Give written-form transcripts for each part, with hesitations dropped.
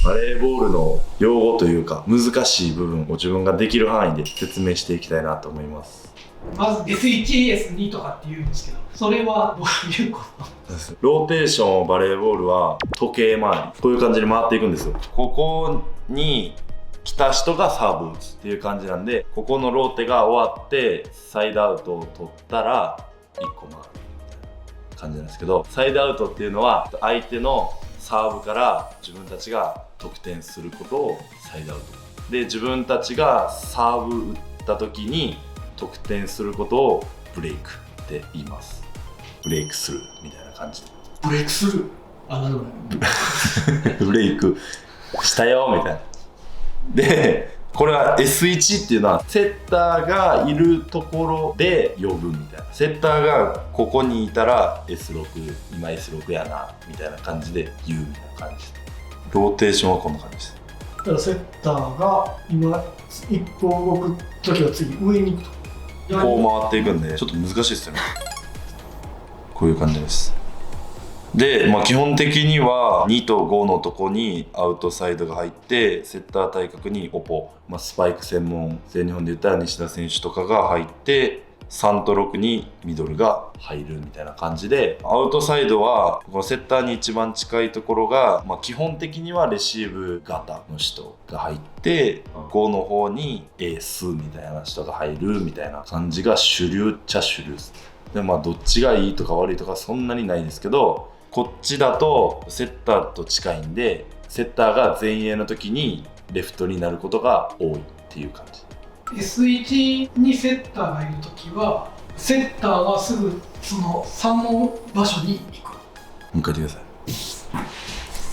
バレーボールの用語というか難しい部分を自分ができる範囲で説明していきたいなと思います。まず S1、S2 とかって言うんですけど、それはどういうこと？ローテーションをバレーボールは時計回り、こういう感じで回っていくんですよ。ここに来た人がサーブを打つっていう感じなんで、ここのローテが終わってサイドアウトを取ったら1個回るみたいな感じなんですけど、サイドアウトっていうのは相手のサーブから自分たちが得点することをサイドアウトで、自分たちがサーブ打った時に得点することをブレイクって言います。ブレイクするみたいな感じで。ブレイクする。なんでもない。ブレイクしたよみたいな。で、これは S1 っていうのはセッターがいるところで呼ぶみたいな。セッターがここにいたら S6、今 S6 やなみたいな感じで言うみたいな感じ。ローテーションはこんな感じです。だからセッターが今一歩動くときは次上に行くと。こう回っていくんでちょっと難しいですよね。こういう感じです。で、基本的には2と5のとこにアウトサイドが入って、セッター対角にオポ、スパイク専門、全日本で言ったら西田選手とかが入って、3と6にミドルが入るみたいな感じで、アウトサイドはこのセッターに一番近いところが、基本的にはレシーブ型の人が入って、5の方にエースみたいな人が入るみたいな感じが主流っちゃ主流です。で、どっちがいいとか悪いとかそんなにないですけど、こっちだとセッターと近いんで、セッターが前衛の時にレフトになることが多いっていう感じ。S1 にセッターがいるときは、セッターはすぐその3の場所に行く。もう一回言ってください。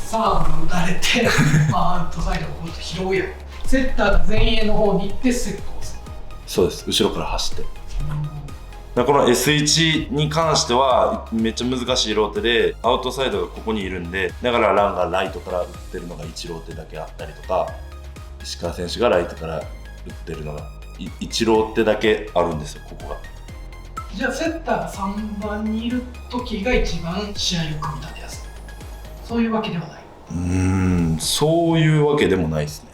サーブが打たれて、アウトサイドをこうやって拾うやん。セッターが前衛の方に行ってセットをする。そうです。後ろから走って。この S1 に関してはめっちゃ難しいローテで、アウトサイドがここにいるんで、だからランがライトから打ってるのが1ローテだけあったりとか、石川選手がライトから打ってるのが1ローテだけあるんですよ、ここが。じゃあセッターが3番にいる時が一番試合を組み立てやすい。そういうわけではない。そういうわけでもないですね。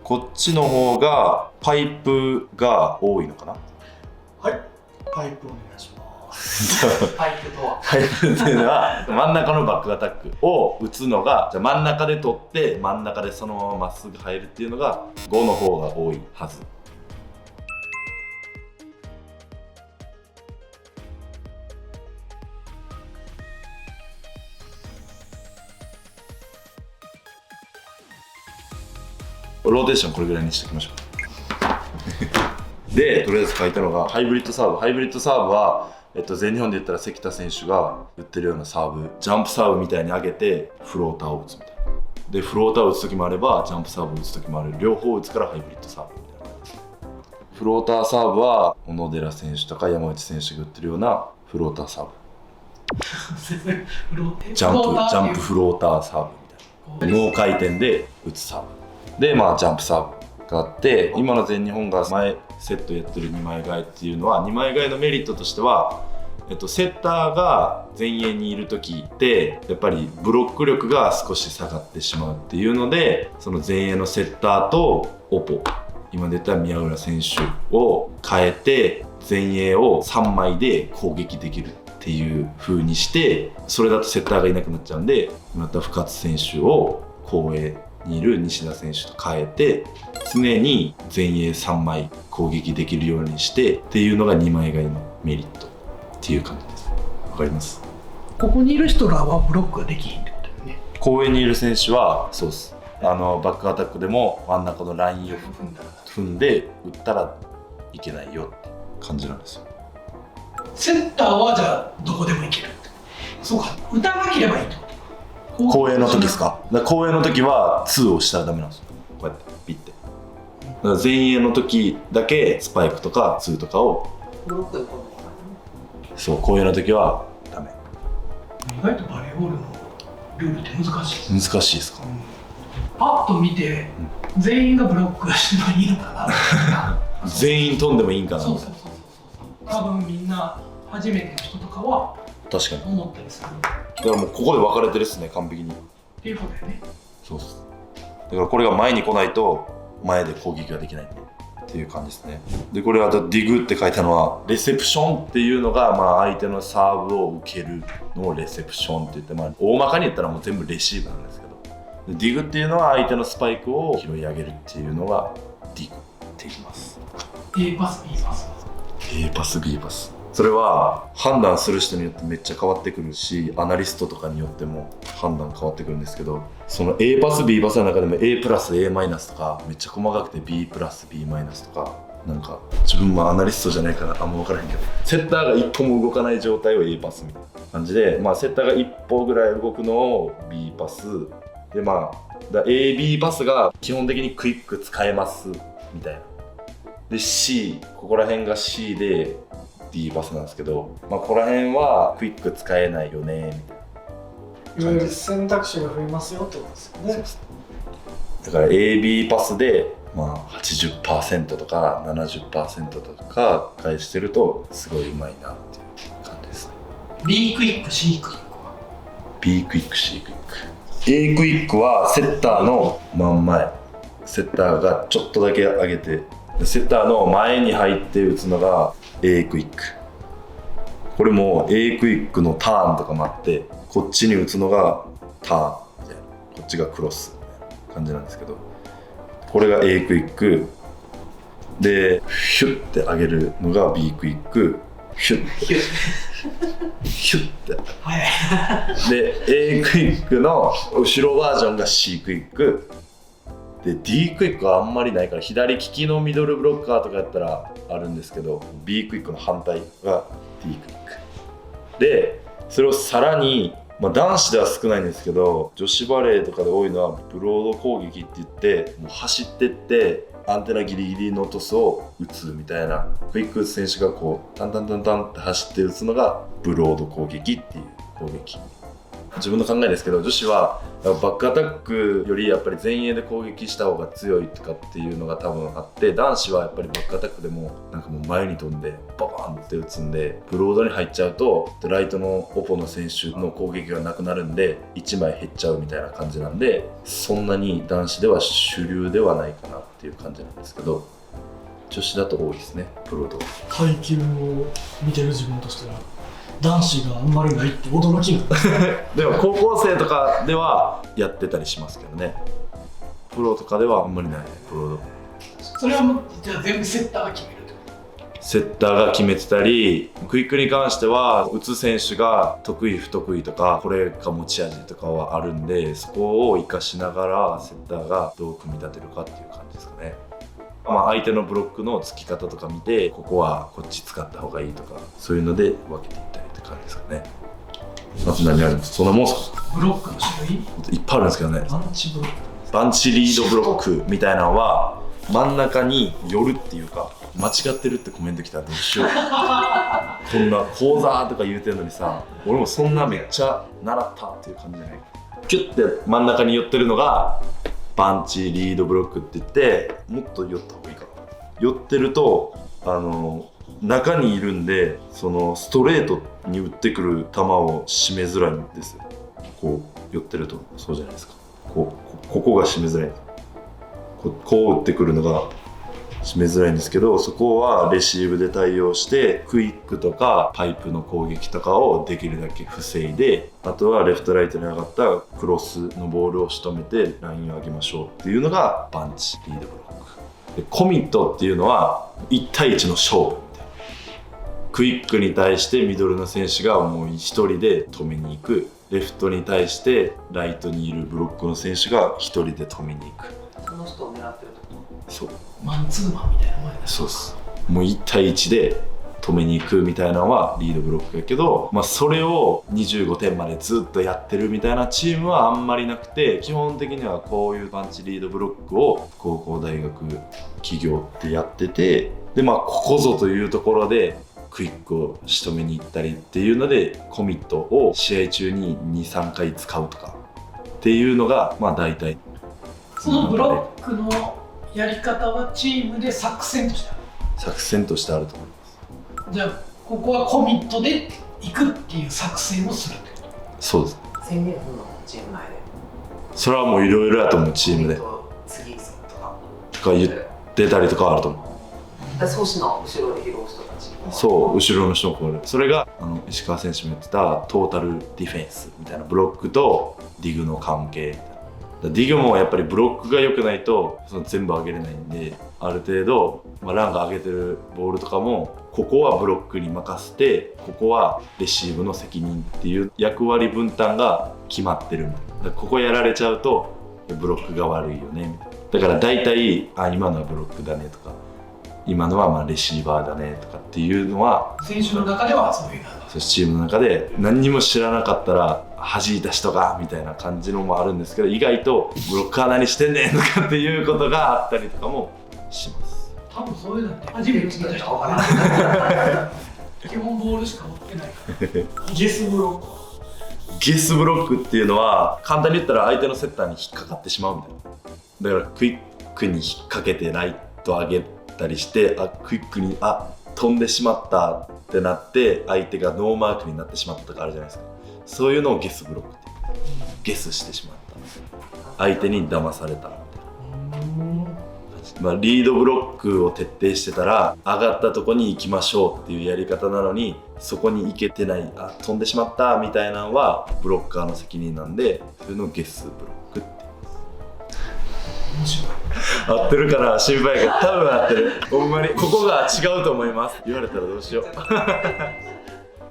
こっちの方がパイプが多いのかな。はい、パイプお願いします。パイプとはパイプっていうのは真ん中のバックアタックを打つのが、じゃあ真ん中で取って真ん中でそのまままっすぐ入るっていうのが5の方が多いはず。ローテーションこれぐらいにしておきましょう。で、とりあえず書いたのがハイブリッドサーブ。ハイブリッドサーブは、全日本で言ったら関田選手が打ってるようなサーブ、ジャンプサーブみたいに上げてフローターを打つみたいな。で、フローターを打つ時もあればジャンプサーブを打つ時もある、両方打つからハイブリッドサーブみたいな感じです。フローターサーブは小野寺選手とか山内選手が打ってるようなフローターサーブ。ジャンプフローターサーブみたいな。ノー回転で打つサーブ。で、ジャンプサーブがあって、今の全日本が前セットやってる2枚替えっていうのは、2枚替えのメリットとしては、セッターが前衛にいる時ってやっぱりブロック力が少し下がってしまうっていうので、その前衛のセッターとオポ、今出た宮浦選手を変えて前衛を3枚で攻撃できるっていう風にして、それだとセッターがいなくなっちゃうんで、また深津選手を後衛にいる西田選手と変えて、常に前衛3枚攻撃できるようにしてっていうのが2枚替えのメリットっていう感じです。わかります？ここにいる人らはブロックができひんってことだよね。後衛にいる選手はそうです。バックアタックでも真ん中のラインを踏んで打ったらいけないよって感じなんですよ。セッターはじゃあどこでもいけるって。そうか、打たなければいいってこと。後衛の時ですか？後衛の時は2をしたらダメなんですよ。こうやってピッて。だから前衛の時だけスパイクとか2とかを、そう後衛の時はダメ。意外とバレーボールのルールって難しい。難しいですか？パッと見て、全員がブロックしてもいいのかな。全員飛んでもいいんかな。そう。多分みんな初めての人とかは確かに。思ったりする。だからもうここで分かれてるっすね、完璧に。っていうことだよね。そうっす。だからこれが前に来ないと前で攻撃ができないんでっていう感じですね。でこれはディグって書いたのはレセプションっていうのが、まあ、相手のサーブを受けるのをレセプションって言って、まあ、大まかに言ったらもう全部レシーブなんですけど、ディグっていうのは相手のスパイクを拾い上げるっていうのがディグって言います。 A パス B パス A パス B パス、それは判断する人によってめっちゃ変わってくるし、アナリストとかによっても判断変わってくるんですけど、その A パス B パスの中でも A プラス A マイナスとかめっちゃ細かくて B プラス B マイナスとか、なんか自分もアナリストじゃないからあんま分からへんけど、セッターが一歩も動かない状態を A パスみたいな感じで、まあ、セッターが一歩ぐらい動くのを B パスで、まあAB パスが基本的にクイック使えますみたいな。で C、 ここら辺が C で D パスなんですけど、まあ、ここら辺はクイック使えないよねみたいな。いろいろ選択肢が増えますよってことですよね。だから AB パスで、まあ、80% とか 70% とか返してるとすごいうまいなっていう感じですね。 B クイック C クイックは B クイック C クイック、 A クイックはセッターの真ん前、セッターがちょっとだけ上げてセッターの前に入って打つのが A クイック。これも A クイックのターンとかもあって、こっちに打つのがターンみたいな、こっちがクロスみたいな感じなんですけど、これが A クイックでヒュッて上げるのが B クイック、ヒュッてヒュッて、はいで A クイックの後ろバージョンが C クイックで、 D クイックはあんまりないから、左利きのミドルブロッカーとかやったらあるんですけど、 B クイックの反対が D クイックで、それをさらに、まあ、男子では少ないんですけど、女子バレーとかで多いのはブロード攻撃って言って、もう走ってってアンテナギリギリのトスを打つみたいな、クイック打つ選手がこうタンタンタンタンって走って打つのがブロード攻撃っていう攻撃。自分の考えですけど、女子はバックアタックよりやっぱり前衛で攻撃した方が強いとかっていうのが多分あって、男子はやっぱりバックアタックでもなんかもう前に飛んでババーンって打つんで、ブロードに入っちゃうとライトのオポの選手の攻撃がなくなるんで1枚減っちゃうみたいな感じなんで、そんなに男子では主流ではないかなっていう感じなんですけど、女子だと多いですね、ブロード。配球を見てる自分としては男子があんまりないって驚きなんですでも高校生とかではやってたりしますけどね、プロとかではあんまりないね、プロード。それはもうじゃあ全部セッターが決めるってこセッターが決めてたり、クイックに関しては打つ選手が得意不得意とか、これが持ち味とかはあるんで、そこを生かしながらセッターがどう組み立てるかっていう感じですかね。まあ、相手のブロックのつき方とか見て、ここはこっち使った方がいいとか、そういうので分けていったりって感じですかね。あと何あるんですか？そんなもんすか？とブロックの種類いっぱいあるんですけどね。ランチブロックバンチリードブロックみたいなのは真ん中に寄るっていうか、間違ってるってコメント来たらどうしようこんな講座とか言うてんのにさ、俺もそんなめっちゃ習ったっていう感じじゃない。キュッて真ん中に寄ってるのがバンチリードブロックって言って、もっと寄った方がいいかな。寄ってると中にいるんで、そのストレートに打ってくる球を締めづらいんですよ。こう寄ってるとそうじゃないですか。ここが締めづらい。こう打ってくるのが締めづらいんですけど、そこはレシーブで対応してクイックとかパイプの攻撃とかをできるだけ防いで、あとはレフトライトに上がったクロスのボールを仕留めてラインを上げましょうっていうのがバンチリードブロックで、コミットっていうのは1対1の勝負みたいな。クイックに対してミドルの選手がもう1人で止めに行く、レフトに対してライトにいるブロックの選手が1人で止めに行く。その人を狙ってるってこそうマンツーマンみたいな前だ。そうです。もう1対1で止めに行くみたいなのはリードブロックやけど、まあ、それを25点までずっとやってるみたいなチームはあんまりなくて、基本的にはこういうパンチリードブロックを高校大学企業ってやってて、でまあここぞというところでクイックを仕留めに行ったりっていうので、コミットを試合中に 2,3 回使うとかっていうのがまあ大体。そのブロックのやり方はチームで作戦としてある。作戦としてあると思います。じゃあここはコミットで行くっていう作戦をするってこと。そうです。と宣言するのチーム内でそれはもういろいろやと思う、チームで。コミットか言ってたりとかあると思う。阻止の後ろで拾う人たち。そう後ろの人もこれそれが石川選手も言ってたトータルディフェンスみたいなブロックとディグの関係みたいな。ディグもやっぱりブロックが良くないとその全部上げれないんで、ある程度、ランが上げてるボールとかもここはブロックに任せてここはレシーブの責任っていう役割分担が決まってるみたいな。だからここやられちゃうとブロックが悪いよねみたいな。だから大体今のはブロックだねとか今のはレシーバーだねとかっていうのは選手の中ではそういうのチームの中で何にも知らなかったら弾いた人がみたいな感じのもあるんですけど、意外とブロッカー何してんねんとかっていうことがあったりとかもします。多分そういうのって初めて聞いた人は分からない基本ボールしか持ってないからゲスブロック。ゲスブロックっていうのは簡単に言ったら相手のセッターに引っかかってしまうみたいな。だからクイックに引っ掛けてライト上げたりしてクイックに飛んでしまったってなって相手がノーマークになってしまったとかあるじゃないですか。そういうのをゲスブロックってゲスしてしまった相手に騙されたみたいな。リードブロックを徹底してたら上がったとこに行きましょうっていうやり方なのにそこに行けてない飛んでしまったみたいなのはブロッカーの責任なんで、そういうのをゲスブロックって面白い合ってるかな心配やけど多分合ってる。ほんまにここが違うと思います。言われたらどうしよう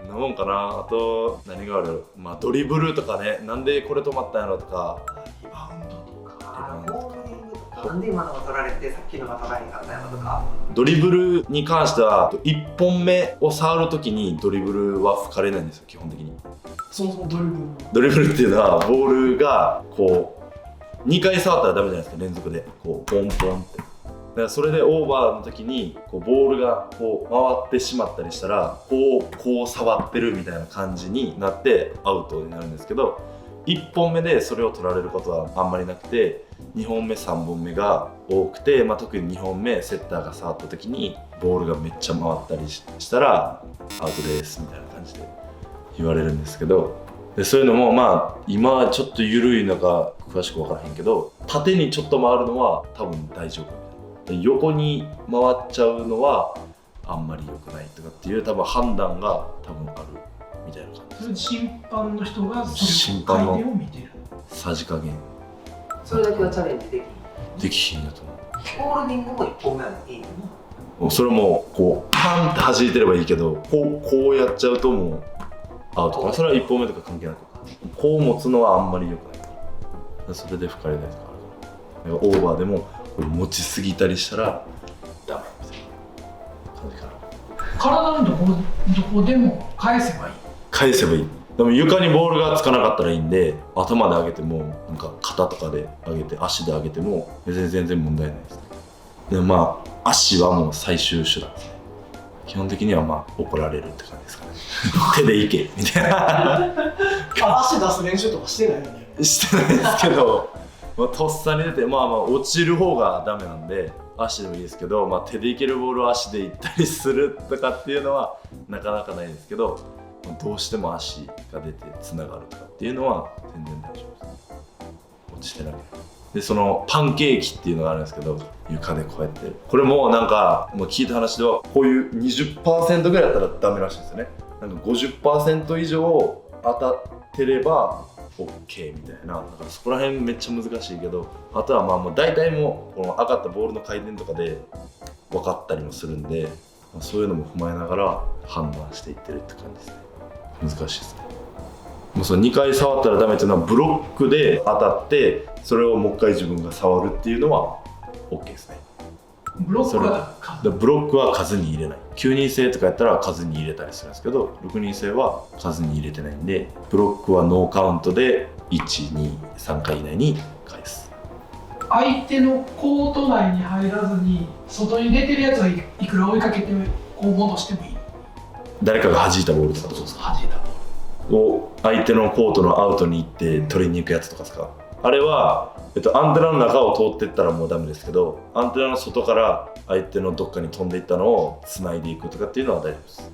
なもんかな。あと何がある、ドリブルとかね、なんでこれ止まったんやろとか、リバウンドとかボールリングとかなんで今のが取られてさっきのが取られへんかったんやろとか。ドリブルに関しては1本目を触るときにドリブルは吹かれないんですよ基本的に。そもそもドリブル。ドリブルっていうのはボールがこう2回触ったらダメじゃないですか連続でこうポンポンって。だからそれでオーバーの時にこうボールがこう回ってしまったりしたらこう触ってるみたいな感じになってアウトになるんですけど、1本目でそれを取られることはあんまりなくて2本目3本目が多くて、特に2本目セッターが触った時にボールがめっちゃ回ったりしたらアウトですみたいな感じで言われるんですけど、でそういうのも今はちょっと緩いのか詳しく分からへんけど縦にちょっと回るのは多分大丈夫。横に回っちゃうのはあんまり良くないとかっていう多分判断が多分あるみたいな感じ。それで審判の人がそ審判のれ回転を見てる。さじ加減それだけはチャレンジできる。できひんやと思う。ホールディングも1本目はいいの。それもこうパンって弾いてればいいけどこうやっちゃうともうアウトかな。それは1本目とか関係なくこう持つのはあんまり良くないから、それで吹かれないとかあるから、オーバーでもこれ持ちすぎたりしたらダメみたいな感じかな。体のどこでも返せばいい。返せばいい。でも床にボールがつかなかったらいいんで頭で上げてもなんか肩とかで上げて足で上げても全然問題ないですね。で足はもう最終手段ですね。基本的には怒られるって感じですかね手でいけみたいな足出す練習とかしてないよね。してないですけどとっさに出て落ちる方がダメなんで足でもいいですけど、手でいけるボールを足でいったりするとかっていうのはなかなかないですけど、どうしても足が出てつながるとかっていうのは全然大丈夫です。落ちてなければ。でそのパンケーキっていうのがあるんですけど床でこうやってこれもなんか聞いた話ではこういう 20% ぐらいだったらダメらしいんですよね。なんか 50% 以上当たってれば OK みたいな。だからそこら辺めっちゃ難しいけど、あとはもう大体もうこの上がったボールの回転とかで分かったりもするんで、そういうのも踏まえながら判断していってるって感じですね。難しいですね。もうその2回触ったらダメっていうのはブロックで当たってそれをもう一回自分が触るっていうのは OK ですね。ブロックはブロックは数に入れない。9人制とかやったら数に入れたりするんですけど6人制は数に入れてないんでブロックはノーカウントで 1,2,3 回以内に返す。相手のコート内に入らずに外に出てるやつはいくら追いかけてこう戻してもいい。誰かが弾いたボールとかそうですか。弾いたを相手のコートのアウトに行って取りに行くやつとかですか。あれは、アンテナの中を通っていったらもうダメですけどアンテナの外から相手のどっかに飛んでいったのを繋いでいくとかっていうのは大丈夫です。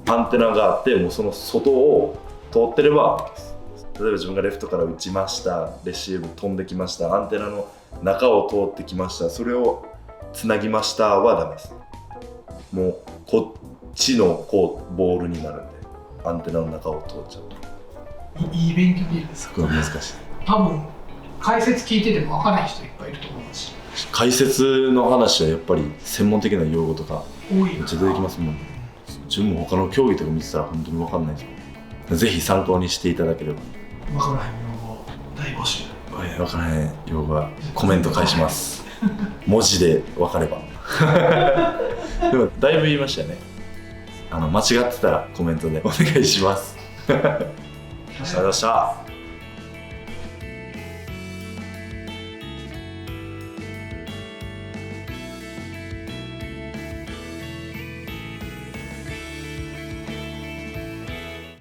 アンテナがあってもうその外を通ってれば例えば自分がレフトから打ちましたレシーブ飛んできましたアンテナの中を通ってきましたそれをつなぎましたはダメです。もうこっちのこうボールになるんで、アンテナの中を通っちゃうといい勉強でいいですか。難しい。多分解説聞いてても分からない人いっぱいいると思うし、解説の話はやっぱり専門的な用語とか多いからめっちゃ出てきますもん。自分も他の競技とか見てたら本当に分かんないですもん。ぜひ参考にしていただければ。分からへん用語大募集。分からへん用語はコメント返します文字で分かればでもだいぶ言いましたよね。間違ってたらコメントでお願いしますありがとうございました。